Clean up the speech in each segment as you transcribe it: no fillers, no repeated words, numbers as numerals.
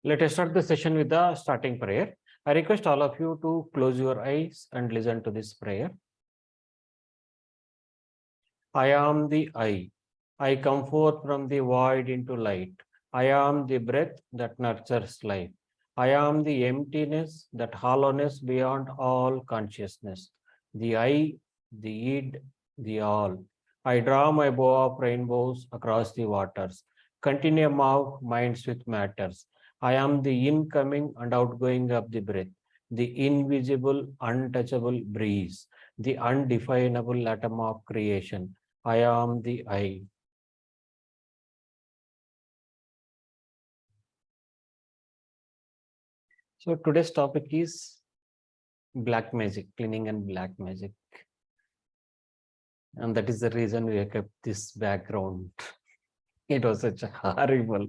Let us start the session with the starting prayer. I request all of you to close your eyes and listen to this prayer. I am the I. I come forth from the void into light. I am the breath that nurtures life. I am the emptiness, that hollowness beyond all consciousness. The I, the id, the all. I draw my bow of rainbows across the waters. Continuum of minds with matters. I am the incoming and outgoing of the breath, the invisible, untouchable breeze, the undefinable atom of creation. I am the I. So today's topic is black magic, cleaning and black magic. And that is the reason we have kept this background. It was such a horrible.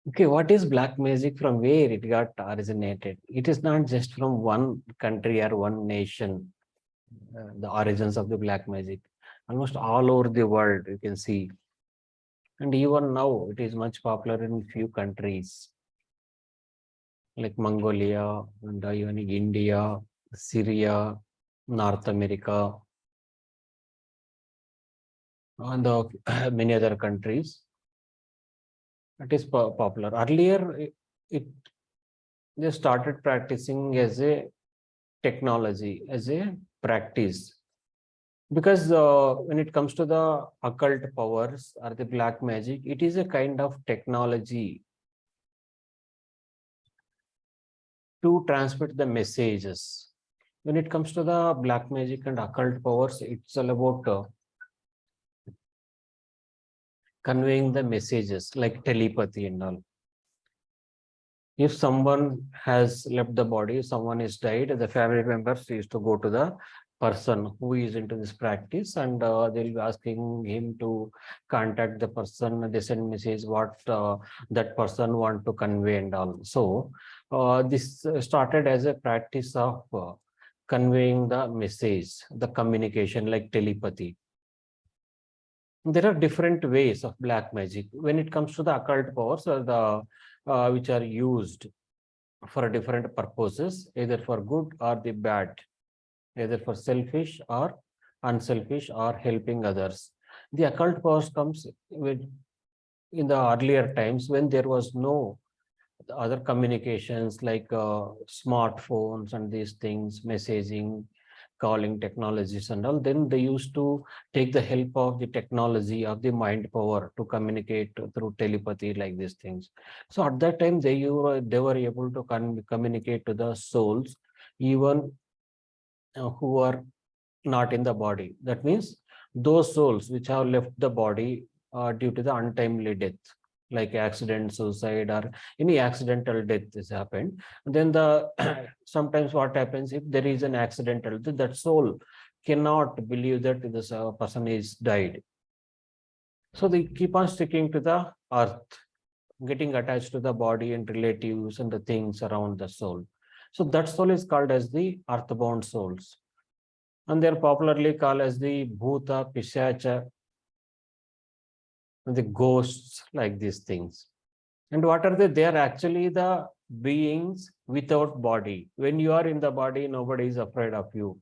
Okay, what is black magic? From where it got originated? It is not just from one country or one nation, the origins of the black magic. Almost all over the world, you can see. And even now, it is much popular in few countries like Mongolia and even India, Syria, North America, and many other countries. It is popular. Earlier, it they started practicing as a technology, as a practice. Because when it comes to the occult powers or the black magic, it is a kind of technology to transmit the messages. When it comes to the black magic and occult powers, it's all about conveying the messages like telepathy and all. If someone has left the body, someone is died, the family members used to go to the person who is into this practice, and they'll be asking him to contact the person. They send message what that person want to convey and all. So this started as a practice of conveying the message, the communication like telepathy. There are different ways of black magic when it comes to the occult powers or the which are used for different purposes, either for good or the bad, either for selfish or unselfish or helping others. The occult powers comes with in the earlier times when there was no other communications like smartphones and these things, messaging, calling technologies and all. Then they used to take the help of the technology of the mind power to communicate through telepathy like these things. So at that time they were able to communicate to the souls even who are not in the body. That means those souls which have left the body due to the untimely death, like accident, suicide, or any accidental death has happened. Then the sometimes what happens if there is an accidental death, that soul cannot believe that this person is died. So they keep on sticking to the earth, getting attached to the body and relatives and the things around the soul. So that soul is called as the earthbound souls. And they're popularly called as the bhuta, pishacha, the ghosts, like these things. And what are they? They are actually the beings without body. When you are in the body, nobody is afraid of you.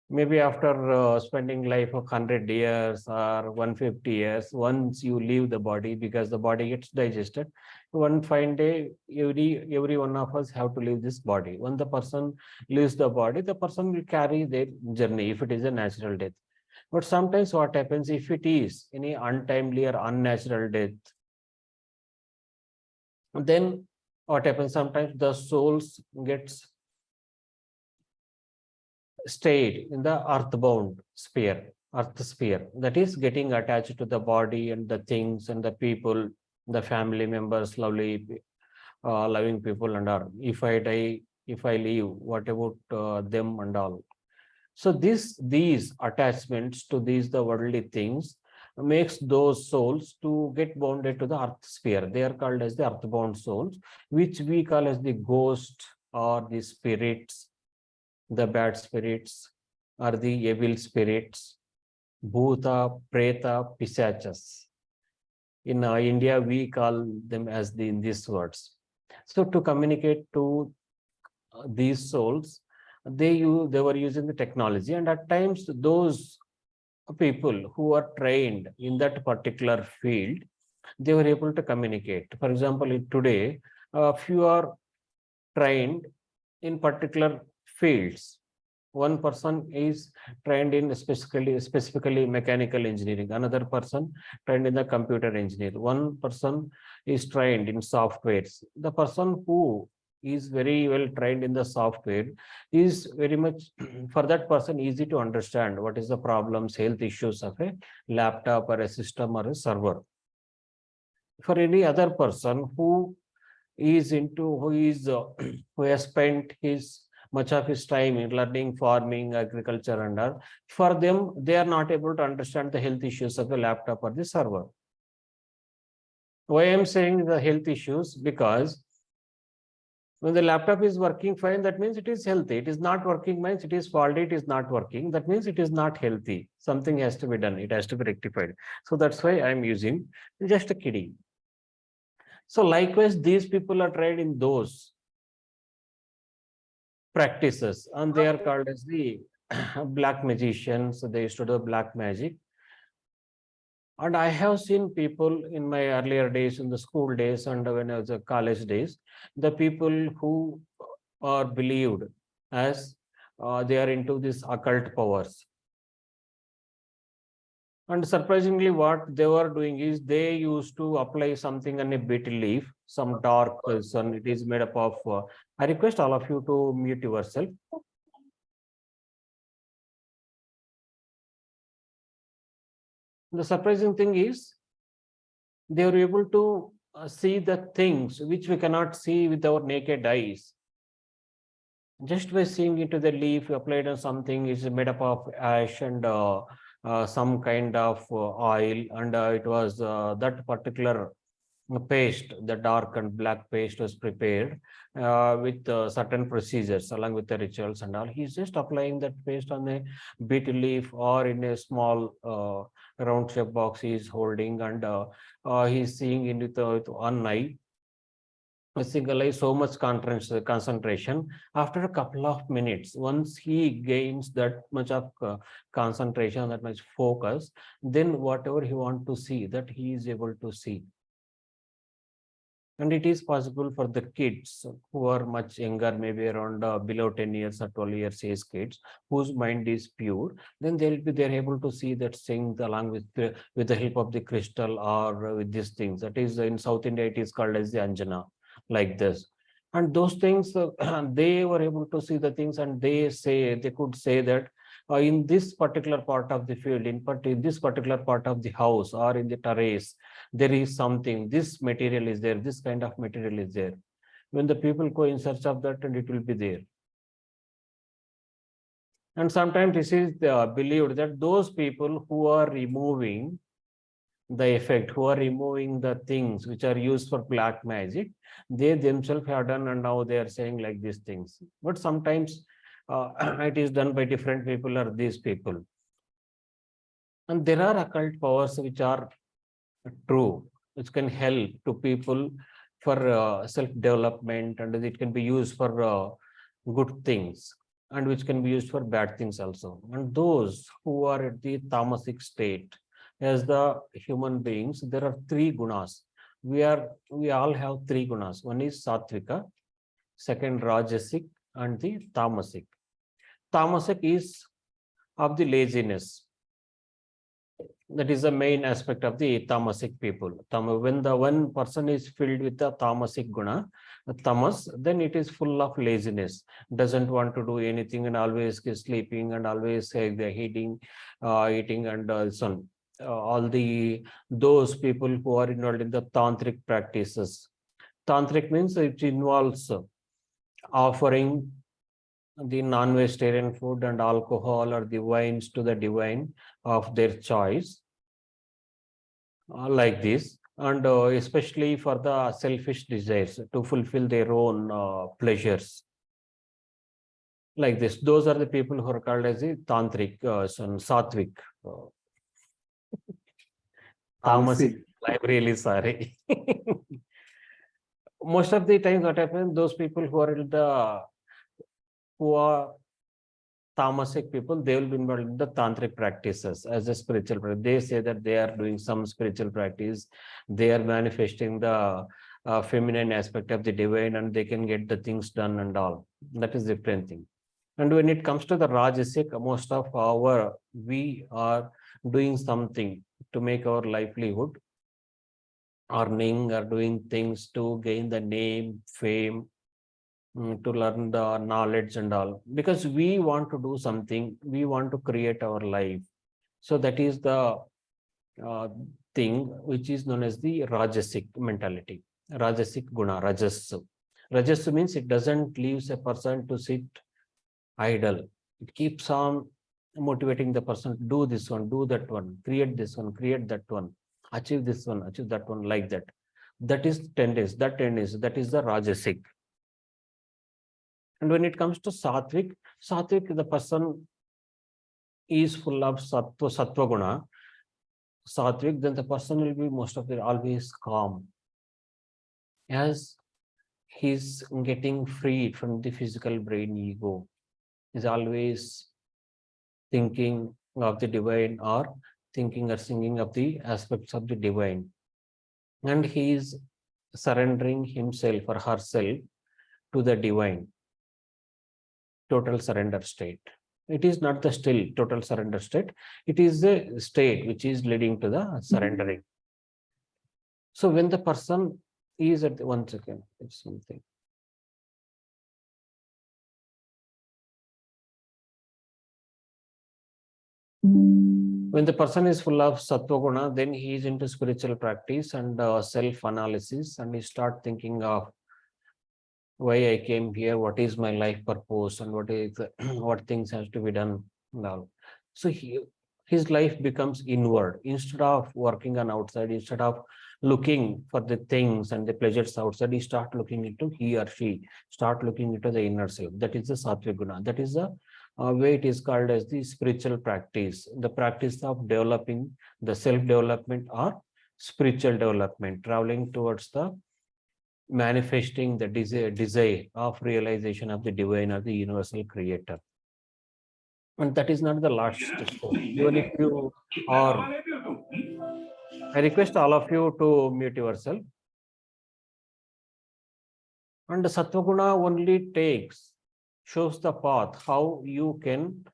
Maybe after spending life of 100 years or 150 years, once you leave the body, because the body gets digested, one fine day, every one of us have to leave this body. When the person leaves the body, the person will carry their journey if it is a natural death. But sometimes what happens if it is any untimely or unnatural death, then what happens sometimes the souls gets stayed in the earthbound sphere, earth sphere, that is getting attached to the body and the things and the people, the family members, loving people and all. If I die, if I leave, what about them and all? So these attachments to these the worldly things makes those souls to get bonded to the earth sphere. They are called as the earthbound souls, which we call as the ghost or the spirits, the bad spirits or the evil spirits, bhuta, preta, pisachas. In India, we call them as in these words. So to communicate to these souls, they were using the technology, and at times those people who are trained in that particular field, they were able to communicate. For example, today, if you are trained in particular fields, one person is trained in specifically mechanical engineering, another person trained in the computer engineer, one person is trained in softwares. The person who is very well trained in the software is very much for that person easy to understand what is the problems, health issues of a laptop or a system or a server. For any other person who is into who is who has spent his much of his time in learning farming, agriculture, and all, for them they are not able to understand the health issues of the laptop or the server. Why I'm saying the health issues? Because when the laptop is working fine, that means it is healthy. It is not working, means it is faulty, it is not working, that means it is not healthy. Something has to be done, it has to be rectified. So that's why I'm using, just a kidding. So likewise, these people are trained in those practices, and they are called as the black magicians. So they used to do black magic. And I have seen people in my earlier days, in the school days, and when I was a college days, the people who are believed as they are into this occult powers. And surprisingly, what they were doing is they used to apply something on a betel leaf, some dark sun. It is made up of. I request all of you to mute yourself. The surprising thing is they were able to see the things which we cannot see with our naked eyes. Just by seeing into the leaf, applied on something is made up of ash and some kind of oil, and it was that particular paste, the dark and black paste was prepared with certain procedures along with the rituals and all. He's just applying that paste on a betel leaf or in a small round shape box he is holding, and he's seeing into with one eye, a single eye, so much concentration. After a couple of minutes, once he gains that much of concentration, that much focus, then whatever he want to see, that he is able to see. And it is possible for the kids who are much younger, maybe around below 10 years or 12 years age kids, whose mind is pure, then they're able to see that things along with the help of the crystal or with these things. That is in South India, it is called as the Anjana, like this. And those things, they were able to see the things, and they could say that in this particular part of the field, in this particular part of the house or in the terrace, there is something, this material is there, this kind of material is there. When the people go in search of that, and it will be there. And sometimes this is believed that those people who are removing the effect, who are removing the things which are used for black magic, they themselves have done, and now they are saying like these things. But sometimes it is done by different people or these people. And there are occult powers which are true, which can help to people for self-development, and it can be used for good things, and which can be used for bad things also. And those who are at the tamasic state, as the human beings, there are three gunas. We all have three gunas. One is sattvika, second rajasic, and the tamasic. Tamasic is of the laziness. That is the main aspect of the tamasic people. When the one person is filled with the tamasic guna, tamas, then it is full of laziness, doesn't want to do anything, and always is sleeping, and always they're eating, and so on. All those people who are involved in the tantric practices. Tantric means it involves offering the non-vegetarian food and alcohol or the wines to the divine of their choice, like this, and especially for the selfish desires to fulfill their own pleasures, like this. Those are the people who are called as the tantric, sattvic, tamasic, Tamasic. I'm really sorry. Most of the times what happens, those people who are tamasic people, they will be involved in the tantric practices as a spiritual practice. They say that they are doing some spiritual practice. They are manifesting the feminine aspect of the divine, and they can get the things done and all. That is different thing. And when it comes to the Rajasic, most of we are doing something to make our livelihood, earning or doing things to gain the name, fame, to learn the knowledge and all. Because we want to do something, we want to create our life. So that is the uh, thing which is known as the Rajasic mentality. Rajasic guna, Rajas. Rajas means it doesn't leaves a person to sit idle. It keeps on motivating the person to do this one, do that one, create this one, create that one, achieve this one, achieve that one, like that. That is tendency, that is the Rajasic. And when it comes to Sattvic, the person is full of sattva guna. Sattvic, then the person will be most of it always calm, as he's getting freed from the physical brain ego. Is always thinking of the divine, or thinking or singing of the aspects of the divine. And he is surrendering himself or herself to the divine, total surrender state. It is not the still total surrender state. It is the state which is leading to the surrendering. So when the person is at 1 second, it's something. When the person is full of sattva guna, then he is into spiritual practice and self-analysis, and he start thinking of why I came here, what is my life purpose, and what is what things has to be done now. So his life becomes inward. Instead of working on outside, instead of looking for the things and the pleasures outside, he start looking into he or she, start looking into the inner self. That is the sattvic guna. That is the way it is called as the spiritual practice, the practice of developing the self-development or spiritual development, traveling towards the manifesting the desire of realization of the divine or the universal creator. And that is not the last step. Even if you are, I request all of you to mute yourself. And the Sattva-guna only shows the path how you can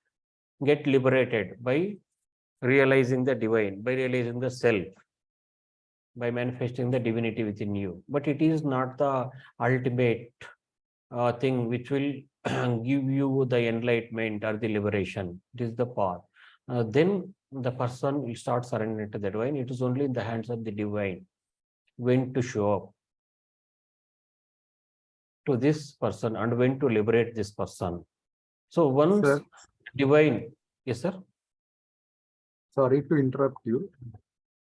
get liberated by realizing the divine, by realizing the self, by manifesting the divinity within you. But it is not the ultimate thing which will give you the enlightenment or the liberation. It is the path. Then the person will start surrendering to the divine. It is only in the hands of the divine when to show up to this person and when to liberate this person. So once Sir, divine, yes, sir. sorry to interrupt you.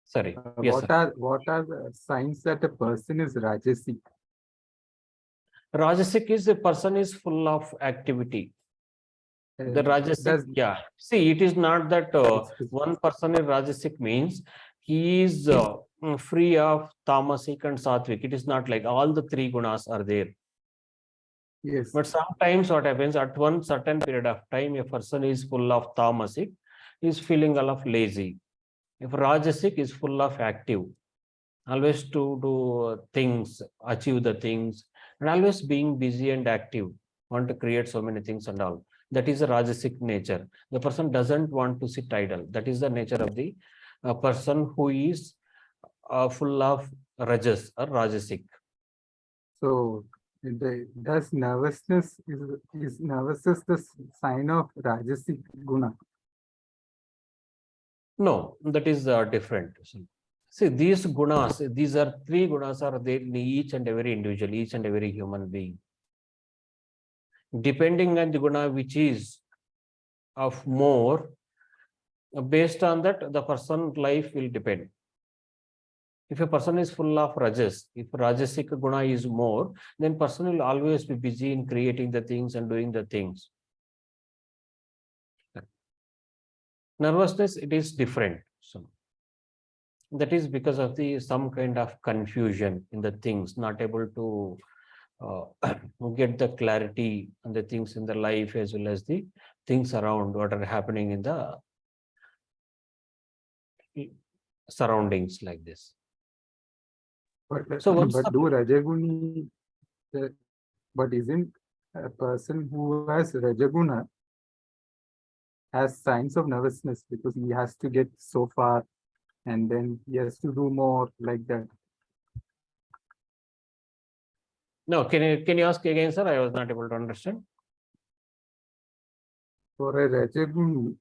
Sorry. Yes, sir. What are the signs that a person is Rajasic? Rajasic is a person is full of activity. The Rajasic, Does yeah. See, it is not that one person is Rajasic means he is free of Tamasic and Sattvic. It is not like all the three gunas are there. yes, But sometimes what happens at one certain period of time, a person is full of Tamasic, is feeling a lot lazy. If Rajasic is full of active, always to do things, achieve the things, and always being busy and active, want to create so many things and all. That is a Rajasic nature. The person doesn't want to sit idle. That is the nature of the person who is full of Rajas or Rajasic. so does nervousness is nervousness the sign of Rajasic guna? No, that is different. See, these gunas, these are three gunas are there in each and every individual, each and every human being. Depending on the guna which is of more, based on that, the person's life will depend. If a person is full of rajas, if rajasic guna is more, then person will always be busy in creating the things and doing the things. Nervousness, it is different. So That is because of the some kind of confusion in the things, not able to get the clarity on the things in the life as well as the things around what are happening in the surroundings like this. But So once but the do Rajaguni, uh, but isn't a person who has Rajaguna has signs of nervousness because he has to get so far and then he has to do more like that. no, can you ask again, sir? I was not able to understand. For a Rajaguni,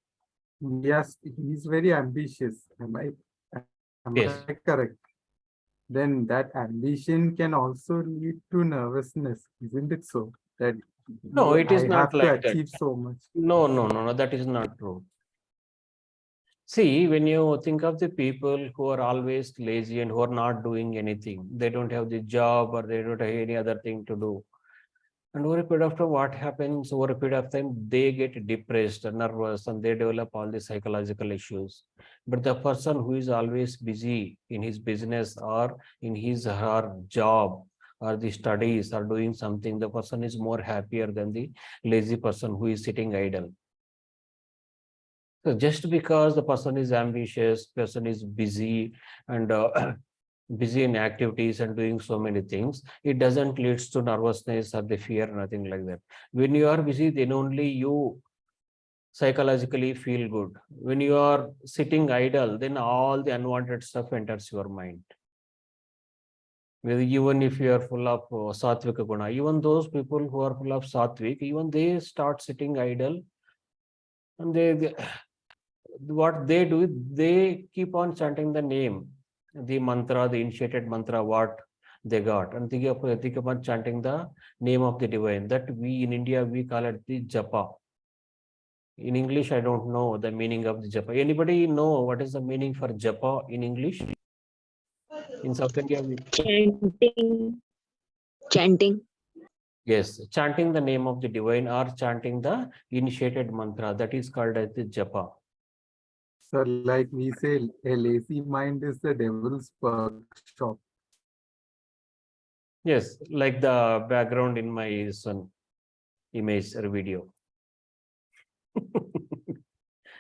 he's very ambitious. Am I Yes. correct? Then that ambition can also lead to nervousness, isn't it so? That No, it I is not have to like that. achieve so much. No, no, no, no, that is not true. See, when you think of the people who are always lazy and who are not doing anything, they don't have the job or they don't have any other thing to do. And over a period of time, what happens over a period of time, they get depressed, nervous, and they develop all the psychological issues. But the person who is always busy in his business or in his or her job or the studies or doing something, the person is more happier than the lazy person who is sitting idle. So just because the person is ambitious, person is busy and busy in activities and doing so many things, it doesn't leads to nervousness or the fear, nothing like that. When you are busy, then only you psychologically feel good. When you are sitting idle, then all the unwanted stuff enters your mind. Even if you are full of satvika guna, even those people who are full of satvik, even they start sitting idle and they what they do, they keep on chanting the name, the mantra, the initiated mantra, what they got, and they keep on chanting the name of the divine. That we in India we call it the japa. In English, I don't know the meaning of the japa. Anybody know what is the meaning for japa in English? In South India, Chanting, chanting. yes, chanting the name of the divine or chanting the initiated mantra. That is called as the japa. So, like we say, a lazy mind is the devil's workshop. Yes, like the background in my son image or video.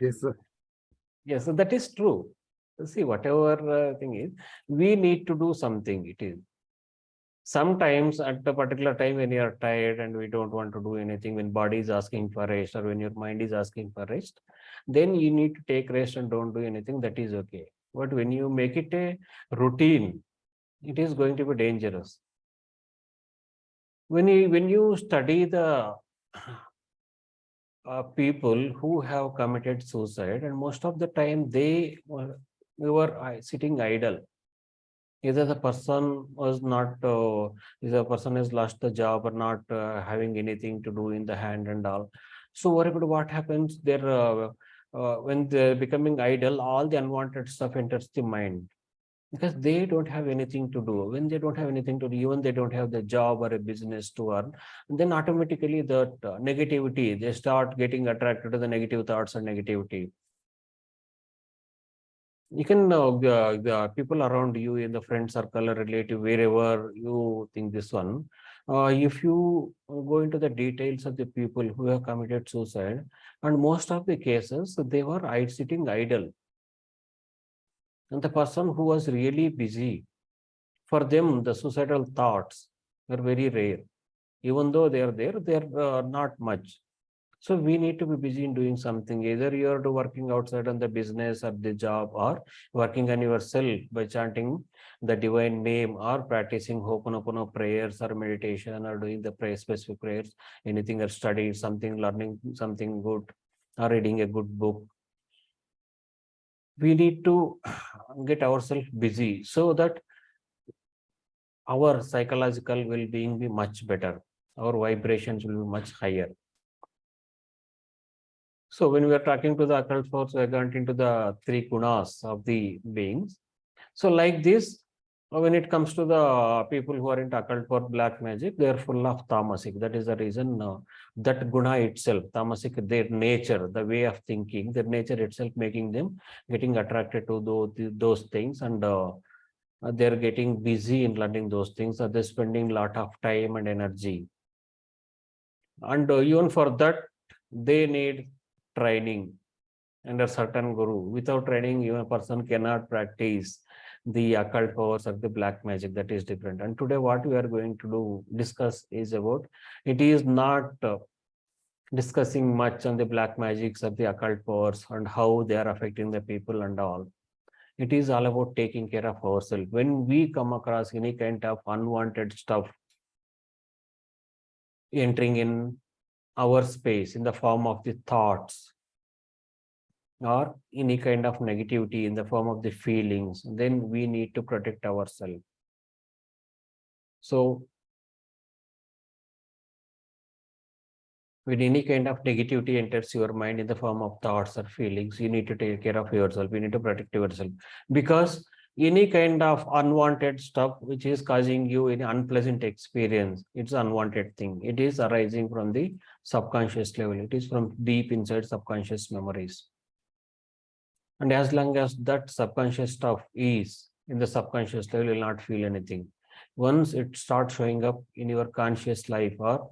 Yes, sir. Yes, so that is true. See, whatever thing is, we need to do something. It is sometimes at a particular time when you are tired and we don't want to do anything, when body is asking for rest or when your mind is asking for rest, then you need to take rest and don't do anything. That is okay. But when you make it a routine, it is going to be dangerous. When you study the people who have committed suicide, and most of the time they were sitting idle. Either the person was not, either the person has lost the job or not having anything to do in the hand and all. So what happens there when they're becoming idle, all the unwanted stuff enters the mind because they don't have anything to do. When they don't have anything to do, even they don't have the job or a business to earn, then automatically that negativity, they start getting attracted to the negative thoughts and negativity. You can the people around you in the friend circle or relative, wherever you think this one, if you go into the details of the people who have committed suicide, and most of the cases they were sitting idle, and the person who was really busy, for them the suicidal thoughts are very rare. Even though they are there, they're not much. So we need to be busy in doing something. Either you are working outside on the business or the job, or working on yourself by chanting the divine name, or practicing Hooponopono prayers or meditation, or doing the prayer specific prayers, anything, or study something, learning something good, or reading a good book. We need to get ourselves busy so that our psychological well-being be much better. Our vibrations will be much higher. So when we are talking to the occult force, we are going into the three gunas of the beings. So like this, When it comes to the people who are into occult or black magic, they are full of tamasic. That is the reason that guna itself, tamasic, their nature, the way of thinking, their nature itself making them getting attracted to those things, and they're getting busy in learning those things. They're spending a lot of time and energy. And even for that, they need training under certain guru. Without training, even a person cannot practice the occult powers of the black magic. That is different. And today, what we are going to discuss is about, it is not discussing much on the black magics of the occult powers and how they are affecting the people and all. It is all about taking care of ourselves. When we come across any kind of unwanted stuff entering in our space in the form of the thoughts, or any kind of negativity in the form of the feelings, then we need to protect ourselves. So when any kind of negativity enters your mind in the form of thoughts or feelings, you need to take care of yourself. You need to protect yourself, because any kind of unwanted stuff which is causing you an unpleasant experience, it's an unwanted thing. It is arising from the subconscious level. It is from deep inside subconscious memories. And as long as that subconscious stuff is in the subconscious level, you will not feel anything. Once it starts showing up in your conscious life or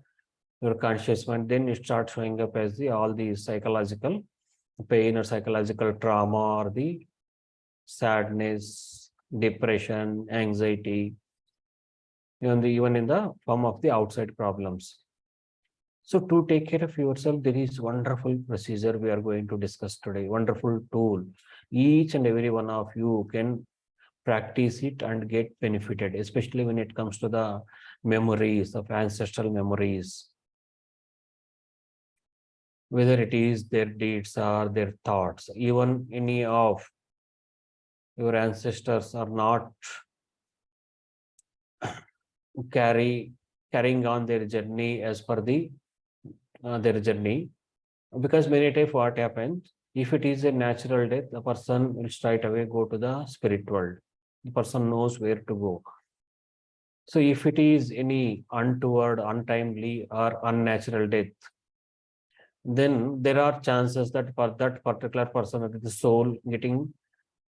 your conscious mind, then it starts showing up as all the psychological pain or psychological trauma, or the sadness, depression, anxiety, even in the form of the outside problems. So to take care of yourself, there is wonderful procedure we are going to discuss today, wonderful tool. Each and every one of you can practice it and get benefited, especially when it comes to the memories of ancestral memories, whether it is their deeds or their thoughts. Even any of your ancestors are not carrying on their journey as per their journey, because many times what happens, if it is a natural death, the person will straight away go to the spirit world. The person knows where to go. So if it is any untoward, untimely, or unnatural death, then there are chances that for that particular person, the soul getting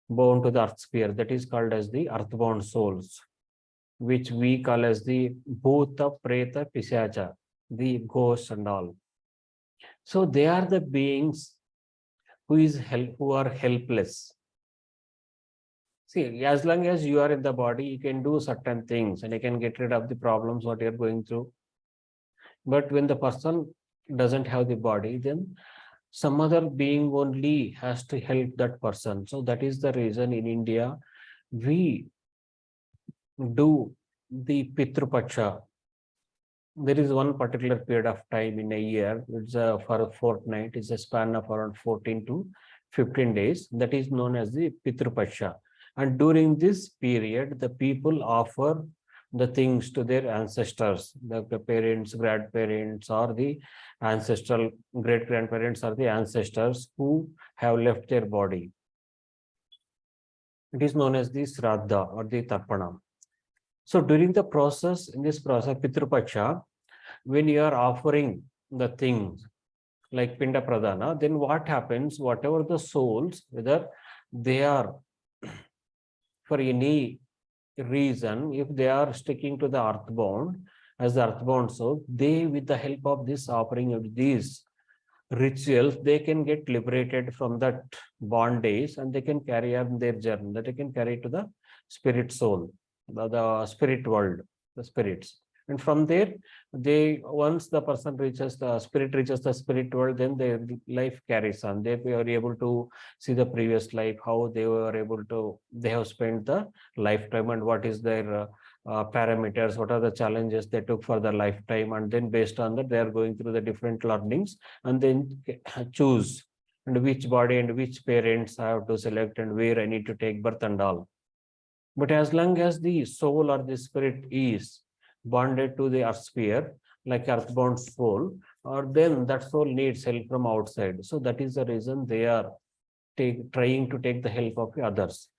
bound to the earth sphere, that is called as the earthbound souls, which we call as the bhuta, preta, pisacha, the ghosts and all. So they are the beings who are helpless. See, as long as you are in the body, you can do certain things and you can get rid of the problems what you're going through. But when the person doesn't have the body, then some other being only has to help that person. So that is the reason in India, we do the Pitrupaksha. There is one particular period of time in a year, it's for a fortnight, it's a span of around 14 to 15 days. That is known as the Pitrupaksha. And during this period, the people offer the things to their ancestors, the parents, grandparents, or the ancestral great grandparents, or the ancestors who have left their body. It is known as the Sraddha or the Tarpana. So during the process, in this process, Pitrupaksha, when you are offering the things like Pinda Pradhana, then what happens, whatever the souls, whether they are for any reason, if they are sticking to the earthbound, as the earthbound soul, they, with the help of this offering of these rituals, they can get liberated from that bondage and they can carry on their journey, that they can carry to the spirit soul, the spirit world, the spirits. And from there, they, once the person reaches the spirit reaches the spirit world, then their life carries on. They are able to see the previous life, how they were able to, they have spent the lifetime, and what is their parameters, what are the challenges they took for the lifetime, and then based on that, they are going through the different learnings and then choose and which body and which parents I have to select and where I need to take birth and all. But as long as the soul or the spirit is bonded to the earth sphere, like earthbound soul, or then that soul needs help from outside. So that is the reason they are trying to take the help of others.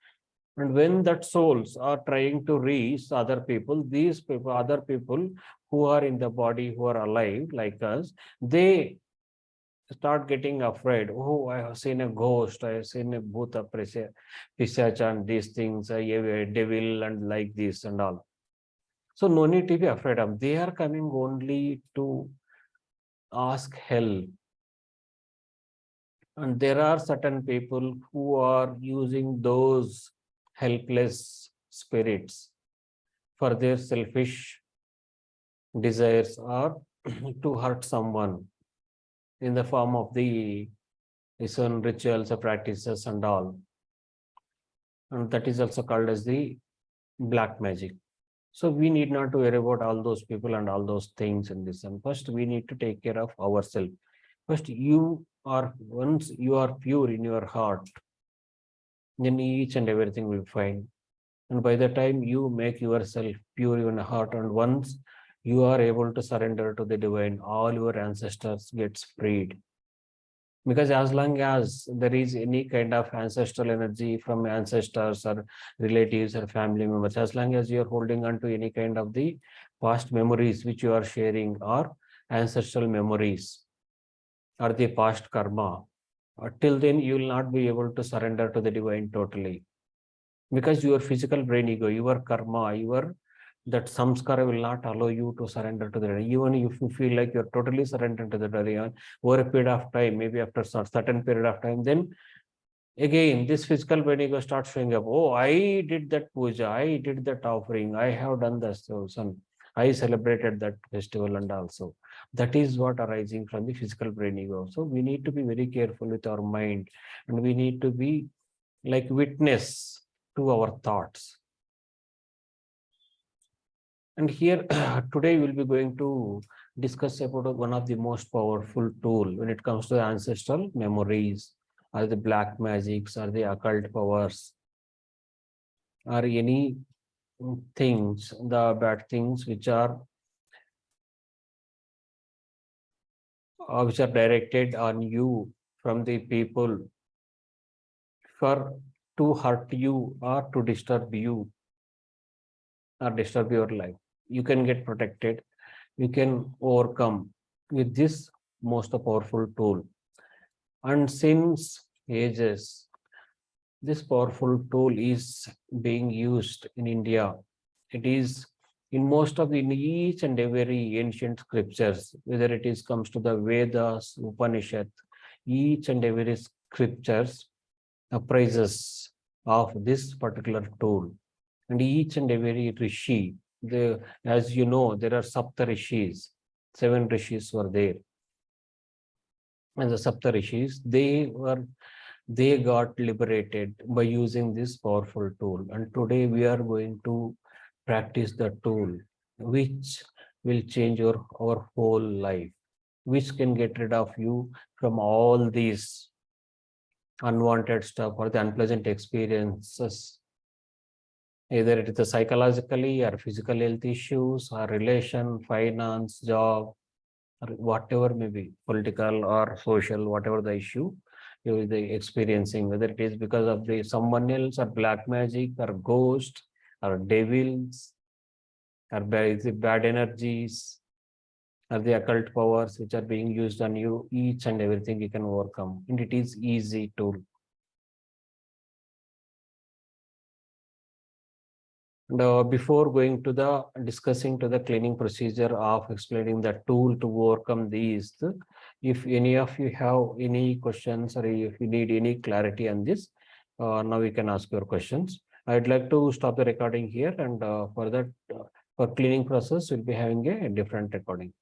And when that souls are trying to reach other people, these people, other people who are in the body, who are alive like us, they start getting afraid. Oh, I have seen a ghost, I have seen a bhuta, pisach, and these things, a devil, and like this and all. So no need to be afraid of. They are coming only to ask help. And there are certain people who are using those helpless spirits for their selfish desires or to hurt someone in the form of the certain rituals or practices and all. And that is also called as the black magic. So we need not to worry about all those people and all those things in this. And first, we need to take care of ourselves. First, once you are pure in your heart, then each and everything will be fine. And by the time you make yourself pure in your heart, and once you are able to surrender to the divine, all your ancestors gets freed. Because as long as there is any kind of ancestral energy from ancestors or relatives or family members, as long as you're holding on to any kind of the past memories which you are sharing, or ancestral memories, or the past karma, till then you will not be able to surrender to the divine totally. Because your physical brain ego, your karma, your that samskara will not allow you to surrender to the divine. Even if you feel like you're totally surrendered to the divine over a period of time, maybe after a certain period of time, then again this physical brain ego starts showing up. Oh, I did that puja, I did that offering, I have done this, son, I celebrated that festival, and also that is what arising from the physical brain ego. So we need to be very careful with our mind, and we need to be like witness to our thoughts. And here today we'll be going to discuss about one of the most powerful tool when it comes to ancestral memories, or the black magics, or the occult powers, or any things, the bad things which are directed on you from the people for to hurt you or to disturb you or disturb your life. You can get protected, you can overcome with this most powerful tool. And since ages, this powerful tool is being used in India. It is in most of the in each and every ancient scriptures, whether it is comes to the Vedas, Upanishad, each and every scriptures appraises of this particular tool. And each and every rishi, as you know, there are Sapta rishis, 7 rishis were there. And the Sapta rishis, they got liberated by using this powerful tool. And today we are going to practice the tool, which will change our whole life, which can get rid of you from all these unwanted stuff or the unpleasant experiences. Either it is the psychologically or physical health issues or relation, finance, job, or whatever may be, political or social, whatever the issue you will be experiencing, whether it is because of the someone else or black magic or ghost or devils or bad energies or the occult powers which are being used on you, each and everything you can overcome. And it is easy tool. And before going to the discussing to the cleaning procedure of explaining the tool to overcome these, if any of you have any questions or if you need any clarity on this, now you can ask your questions. I'd like to stop the recording here, and for that, for cleaning process, we'll be having a different recording.